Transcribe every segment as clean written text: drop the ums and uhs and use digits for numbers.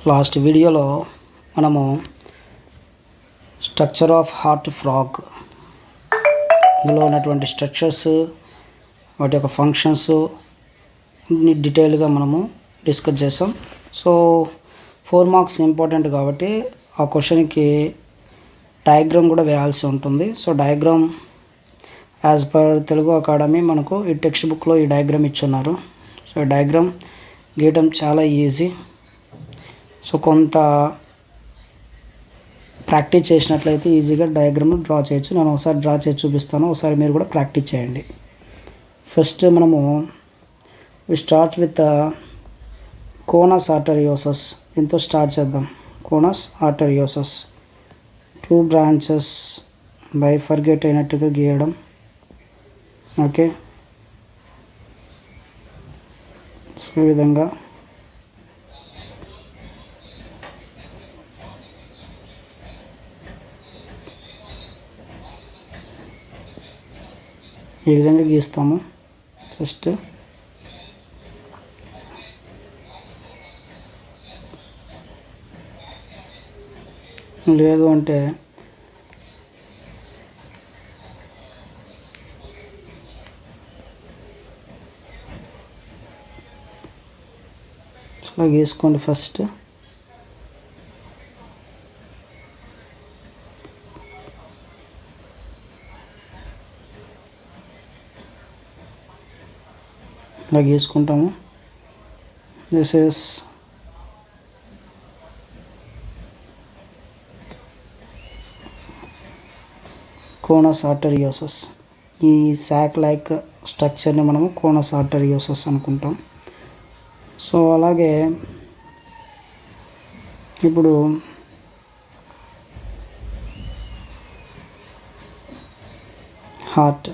Last వీడియోలో మనము structure of heart frog ఇందులో ఉన్నటువంటి స్ట్రక్చర్స్, వాటి యొక్క ఫంక్షన్స్ డీటెయిల్గా మనము డిస్కస్ చేసాం. సో 4 మార్క్స్ ఇంపార్టెంట్ కాబట్టి ఆ క్వశ్చన్కి డయాగ్రామ్ కూడా వేయాల్సి ఉంటుంది. So diagram as per Telugu academy మనకు ఈ టెక్స్ట్ బుక్లో ఈ డయాగ్రామ్ ఇచ్చున్నారు. సో డయాగ్రామ్ గీయటం చాలా ఈజీ. సో కొంత ప్రాక్టీస్ చేసినట్లయితే ఈజీగా డయాగ్రామ్ డ్రా చేయొచ్చు. నేను ఒకసారి డ్రా చేసి చూపిస్తాను, ఒకసారి మీరు కూడా ప్రాక్టీస్ చేయండి. ఫస్ట్ మనము వి స్టార్ట్ విత్ కోనస్ ఆర్టరియోసస్. దీంతో స్టార్ట్ చేద్దాం. కోనస్ ఆర్టరియోసస్ 2 బ్రాంచెస్ బైఫర్గేట్ అయినట్టుగా గీయడం. ఓకే, సో ఈ విధంగా గీస్తాము. ఫస్ట్ లేదు అంటే ఇలా గీసుకోండి. ఫస్ట్ ఇలా గీసుకుంటాము. This is కోనస్ ఆర్టరియోసస్. ఈ సాక్ లైక్ స్ట్రక్చర్ని మనము కోనస్ ఆర్టరియోసస్ అనుకుంటాం. సో అలాగే ఇప్పుడు హార్ట్.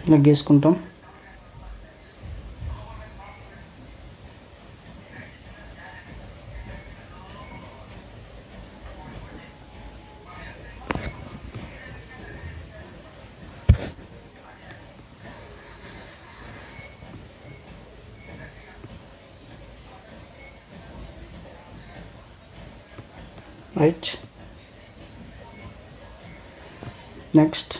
ఇలా గీసుకుంటాం. రైట్, నెక్స్ట్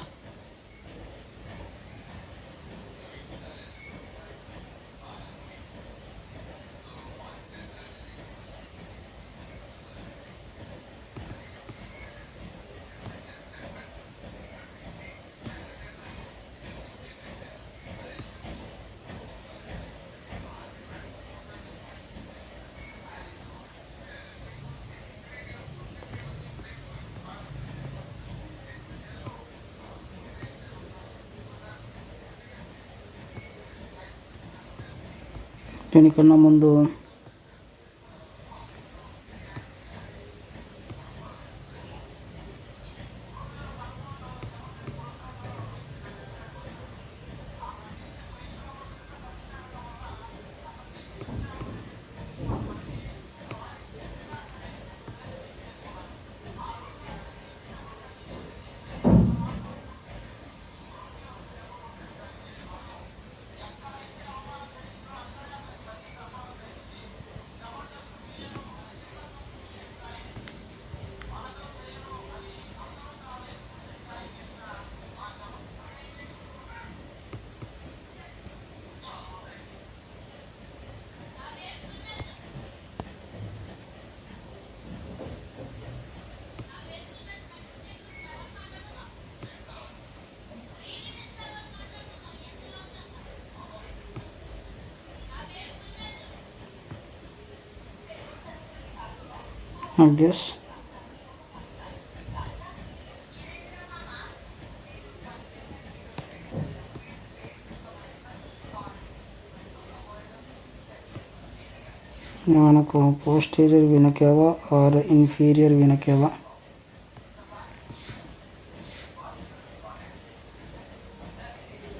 దీనికన్నా ముందు like this. మనకు posterior vena cava or inferior vena cava.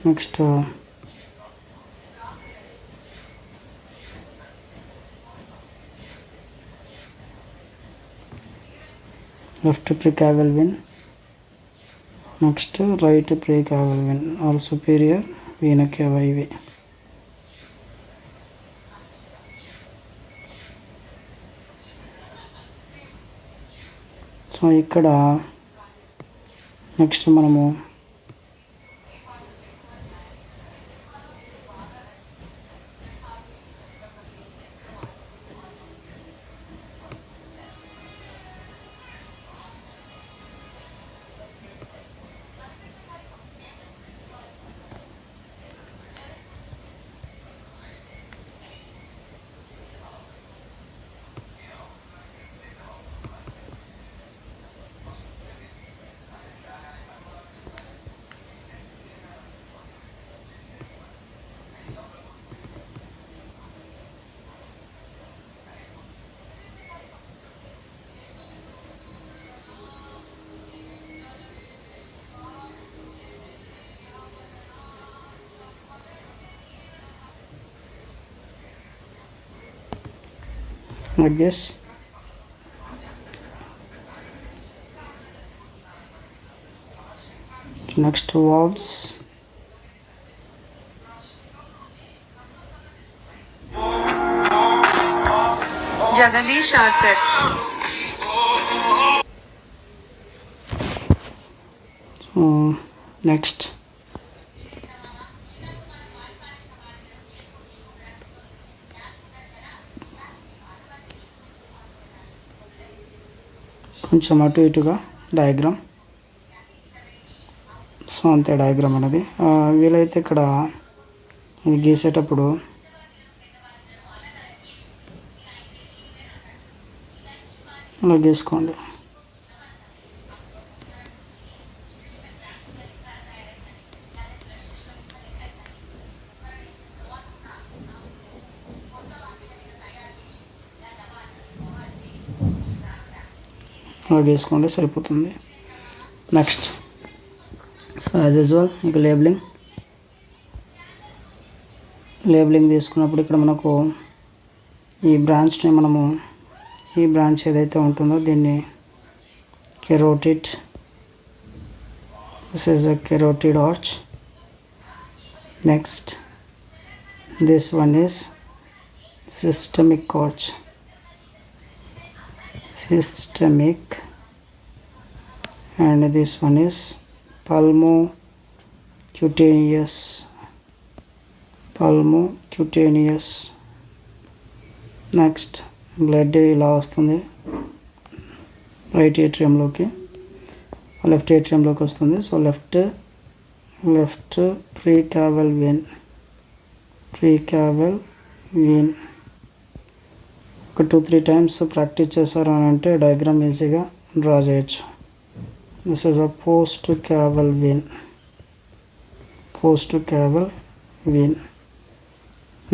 Next left precaval vein, next right precaval vein or superior vena cava ఇవి. సో ఇక్కడ నెక్స్ట్ మనము like this. Next valves. Jagadish Arthur. Next కొంచెం అటు ఇటుగా diagram. So అంతే diagram అనేది. వీలైతే ఇక్కడ ఇది గీసేటప్పుడు అలా గీసుకోండి. అలా గీసుకోండి సరిపోతుంది. నెక్స్ట్ సో యాజ్ యూజువల్ ఇక లేబులింగ్ తీసుకున్నప్పుడు ఇక్కడ మనకు ఈ బ్రాంచ్ని మనము ఈ బ్రాంచ్ ఏదైతే ఉంటుందో దీన్ని carotid, this is a carotid arch. Next this one is systemic arch, systemic, and this one is pulmocutaneous. Next blood ఇలా వస్తుంది రైట్ ఏట్రియంలోకి, లెఫ్ట్ ఏట్రియంలోకి వస్తుంది. సో లెఫ్ట్ ప్రీకావల్ వెయిన్ ఒక 2-3 టైమ్స్ ప్రాక్టీస్ చేశారు అని అంటే డయాగ్రామ్ ఈజీగా డ్రా చేయొచ్చు. This is a post caval vein.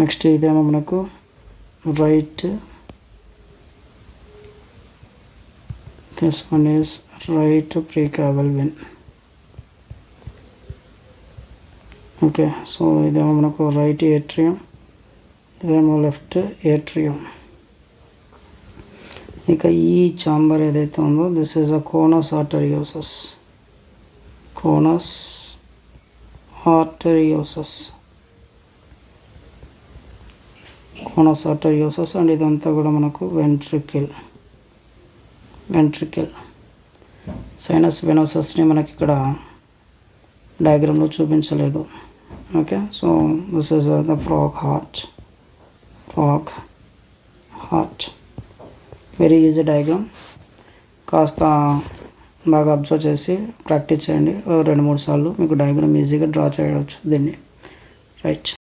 Next ఇదేమో మనకు right, this one is right precaval vein. Okay, so ఇదేమో మనకు రైట్ ఏట్రియం, ఇదేమో లెఫ్ట్ ఏట్రియం. ఇక ఈ చాంబర్ ఏదైతే ఉందో this is a conus arteriosus and ఇదంతా కూడా మనకు వెంట్రికిల్. సైనస్ వెనోసస్ని మనకి ఇక్కడ డయాగ్రామ్లో చూపించలేదు. Okay, so this is the frog heart. Very easy diagram. కాస్త బాగా అబ్జర్వ్ చేసి ప్రాక్టీస్ చేయండి 2-3 సార్లు, మీకు డయాగ్రామ్ ఈజీగా డ్రా చేయవచ్చు దీన్ని. రైట్.